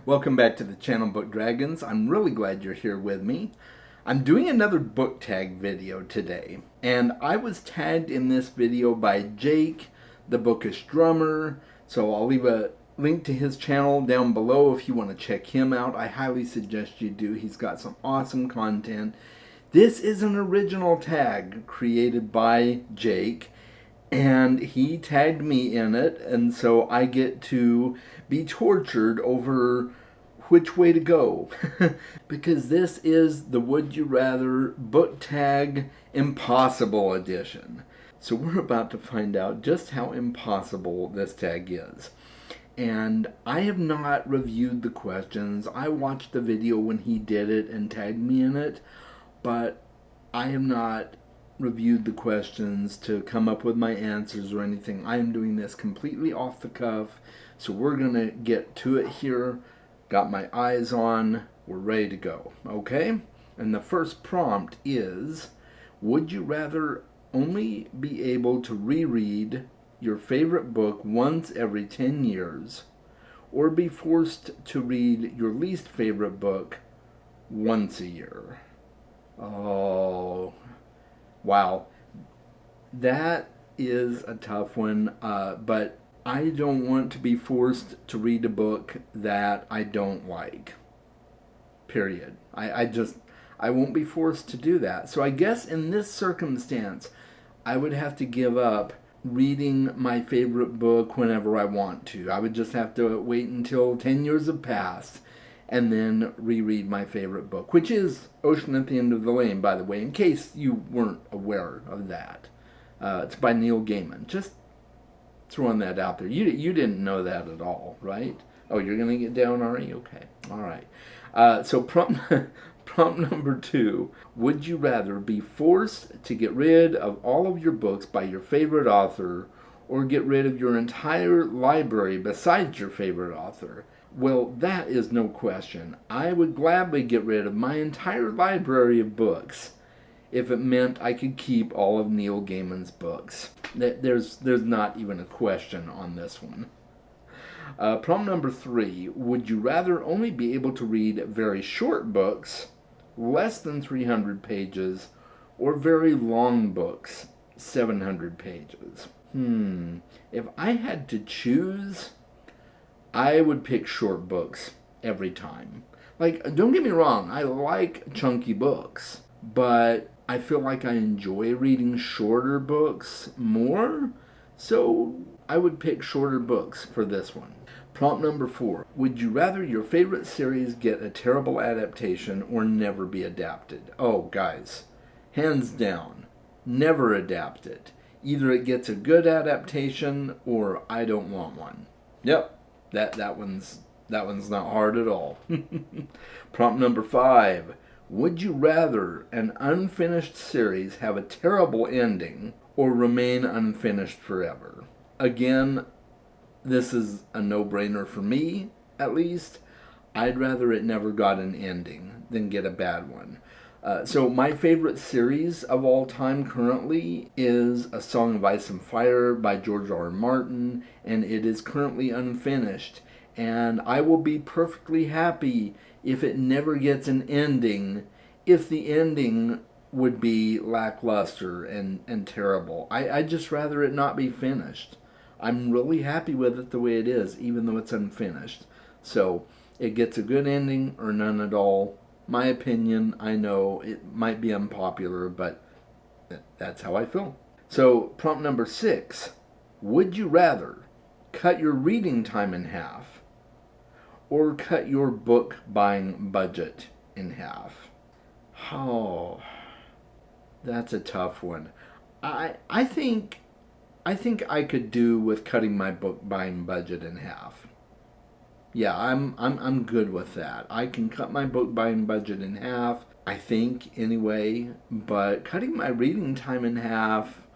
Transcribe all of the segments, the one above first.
Welcome back to the channel, Book Dragons. I'm really glad you're here with me. I'm doing another book tag video today, and I was tagged in this video by Jake, the Bookish Drummer, so I'll leave a link to his channel down below if you want to check him out. I highly suggest you do. He's got some awesome content. This is an original tag created by Jake, and he tagged me in it, and so I get to be tortured over which way to go because this is the Would You Rather Book Tag Impossible Edition. So we're about to find out just how impossible this tag is. And I have not reviewed the questions. I watched the video when he did it and tagged me in it, but I have not reviewed the questions to come up with my answers or anything. I am doing this completely off the cuff, so we're gonna get to it here. Got my eyes on, we're ready to go, okay? And the first prompt is, would you rather only be able to reread your favorite book once every 10 years, or be forced to read your least favorite book once a year? Oh, wow. That is a tough one, but I don't want to be forced to read a book that I don't like. Period. I won't be forced to do that. So I guess in this circumstance, I would have to give up reading my favorite book whenever I want to. I would just have to wait until 10 years have passed and then reread my favorite book, which is Ocean at the End of the Lane, by the way, in case you weren't aware of that. It's by Neil Gaiman. Just throwing that out there. You didn't know that at all, right? Oh, you're going to get down, are you? Okay. All right. So prompt number 2. Would you rather be forced to get rid of all of your books by your favorite author, or get rid of your entire library besides your favorite author? Well, that is no question. I would gladly get rid of my entire library of books if it meant I could keep all of Neil Gaiman's books. There's not even a question on this one. Prompt number 3. Would you rather only be able to read very short books, less than 300 pages, or very long books, 700 pages? If I had to choose, I would pick short books every time. Like, don't get me wrong, I like chunky books, but I feel like I enjoy reading shorter books more, so I would pick shorter books for this one. Prompt number 4. Would you rather your favorite series get a terrible adaptation or never be adapted? Oh, guys, hands down, never adapt it. Either it gets a good adaptation or I don't want one. Yep, that one's not hard at all. Prompt number 5. Would you rather an unfinished series have a terrible ending or remain unfinished forever? Again, this is a no-brainer for me, at least. I'd rather it never got an ending than get a bad one. So my favorite series of all time currently is A Song of Ice and Fire by George R. R. Martin, and it is currently unfinished. And I will be perfectly happy if it never gets an ending, if the ending would be lackluster and terrible. I'd just rather it not be finished. I'm really happy with it the way it is, even though it's unfinished. So it gets a good ending or none at all. My opinion, I know it might be unpopular, but that's how I feel. So prompt number 6. Would you rather cut your reading time in half or cut your book buying budget in half? Oh, that's a tough one. I think I could do with cutting my book buying budget in half. Yeah, I'm good with that. I can cut my book buying budget in half, I think, anyway, but cutting my reading time in half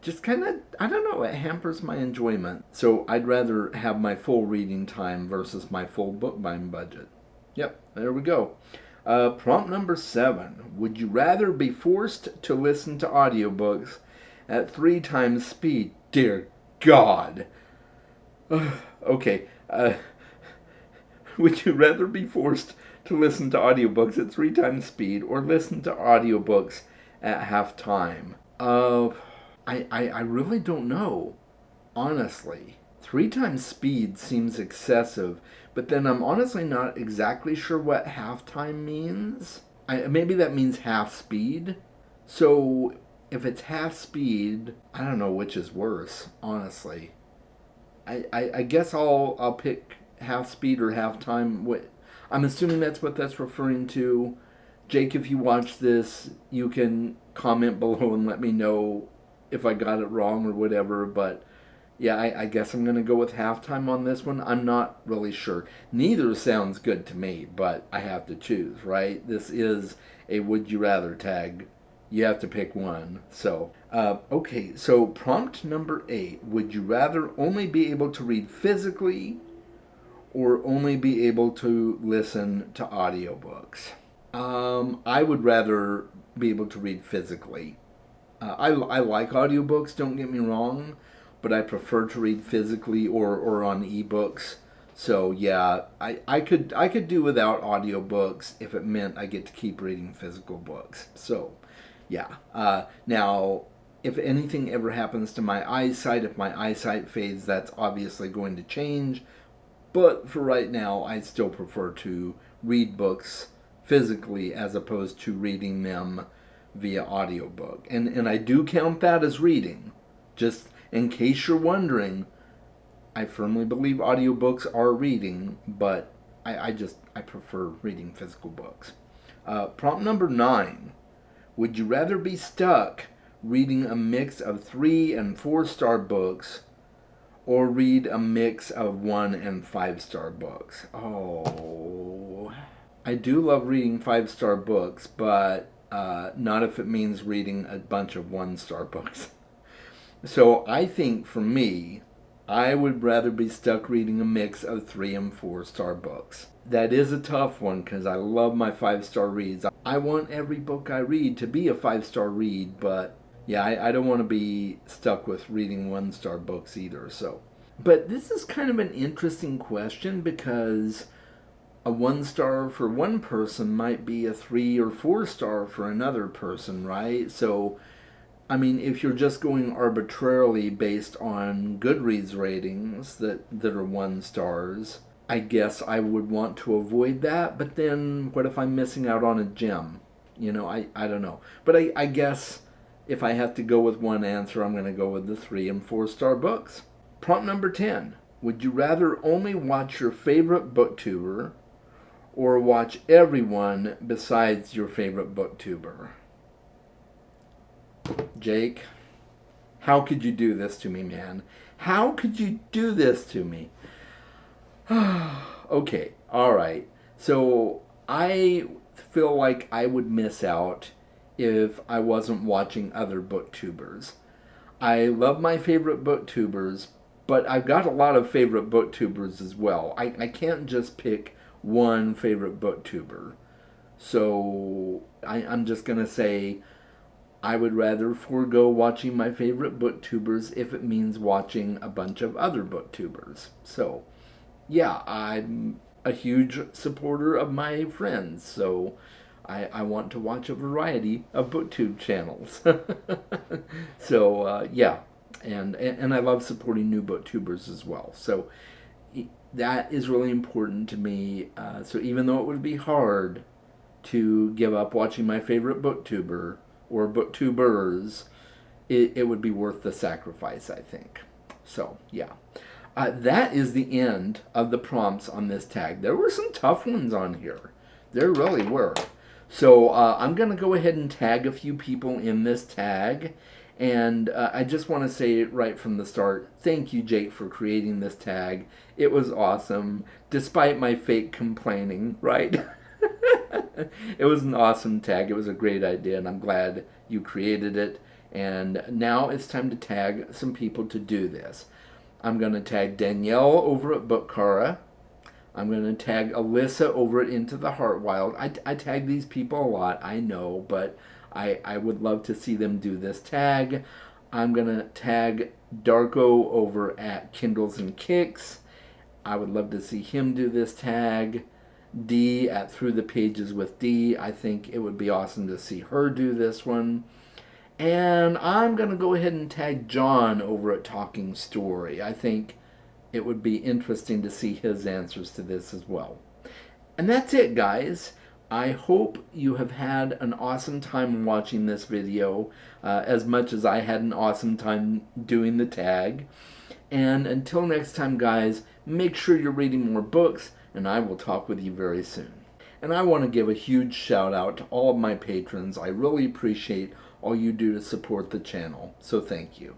just kind of, I don't know, it hampers my enjoyment. So I'd rather have my full reading time versus my full book buying budget. Yep, there we go. Prompt number 7. Would you rather be forced to listen to audiobooks at 3 times speed? Dear God. Okay. Would you rather be forced to listen to audiobooks at 3 times speed or listen to audiobooks at half time? I really don't know, honestly. 3 times speed seems excessive, but then I'm honestly not exactly sure what halftime means. Maybe that means half speed. So if it's half speed, I don't know which is worse, honestly. I guess I'll pick half speed or half time. I'm assuming that's what that's referring to. Jake, if you watch this, you can comment below and let me know if I got it wrong or whatever. But yeah, I guess I'm going to go with halftime on this one. I'm not really sure. Neither sounds good to me, but I have to choose, right? This is a would you rather tag. You have to pick one. So, okay, so prompt number 8. Would you rather only be able to read physically or only be able to listen to audiobooks? I would rather be able to read physically. I like audiobooks, don't get me wrong, but I prefer to read physically or on ebooks. So yeah, I could do without audiobooks if it meant I get to keep reading physical books. So yeah. Now, if anything ever happens to my eyesight, if my eyesight fades, that's obviously going to change. But for right now, I still prefer to read books physically as opposed to reading them via audiobook. And I do count that as reading. Just in case you're wondering, I firmly believe audiobooks are reading, but I prefer reading physical books. Prompt number 9. Would you rather be stuck reading a mix of 3 and 4-star books or read a mix of 1 and 5-star books? Oh, I do love reading 5-star books, but not if it means reading a bunch of 1-star books. So I think for me, I would rather be stuck reading a mix of 3 and 4-star books. That is a tough one because I love my 5-star reads. I want every book I read to be a 5-star read, but yeah, I don't want to be stuck with reading 1-star books either. So, but this is kind of an interesting question because a 1-star for one person might be a 3 or 4-star for another person, right? So, I mean, if you're just going arbitrarily based on Goodreads ratings that are 1-stars, I guess I would want to avoid that. But then what if I'm missing out on a gem? You know, I don't know. But I guess if I have to go with one answer, I'm going to go with the 3 and 4-star books. Prompt number 10. Would you rather only watch your favorite booktuber or watch everyone besides your favorite booktuber? Jake, how could you do this to me, man? How could you do this to me? Okay, alright. So I feel like I would miss out if I wasn't watching other booktubers. I love my favorite booktubers, but I've got a lot of favorite booktubers as well. I can't just pick one favorite booktuber. So I'm just going to say I would rather forego watching my favorite booktubers if it means watching a bunch of other booktubers. So, yeah, I'm a huge supporter of my friends, so I want to watch a variety of booktube channels. So, yeah, and I love supporting new booktubers as well. So, that is really important to me. So even though it would be hard to give up watching my favorite booktuber, or booktubers, it would be worth the sacrifice, I think. So, yeah. That is the end of the prompts on this tag. There were some tough ones on here. There really were. So, I'm going to go ahead and tag a few people in this tag. And I just want to say right from the start, thank you, Jake, for creating this tag. It was awesome, despite my fake complaining, right? It was an awesome tag. It was a great idea, and I'm glad you created it. And now it's time to tag some people to do this. I'm going to tag Danielle over at Bookcara. I'm going to tag Alyssa over at Into the Heart Wild. I tag these people a lot, I know, but I would love to see them do this tag. I'm going to tag Darko over at Kindles and Kicks. I would love to see him do this tag. D at Through the Pages with D. I think it would be awesome to see her do this one. And I'm going to go ahead and tag John over at Talking Story. I think it would be interesting to see his answers to this as well. And that's it, guys. I hope you have had an awesome time watching this video, as much as I had an awesome time doing the tag. And until next time, guys, make sure you're reading more books, and I will talk with you very soon. And I want to give a huge shout out to all of my patrons. I really appreciate all you do to support the channel, so thank you.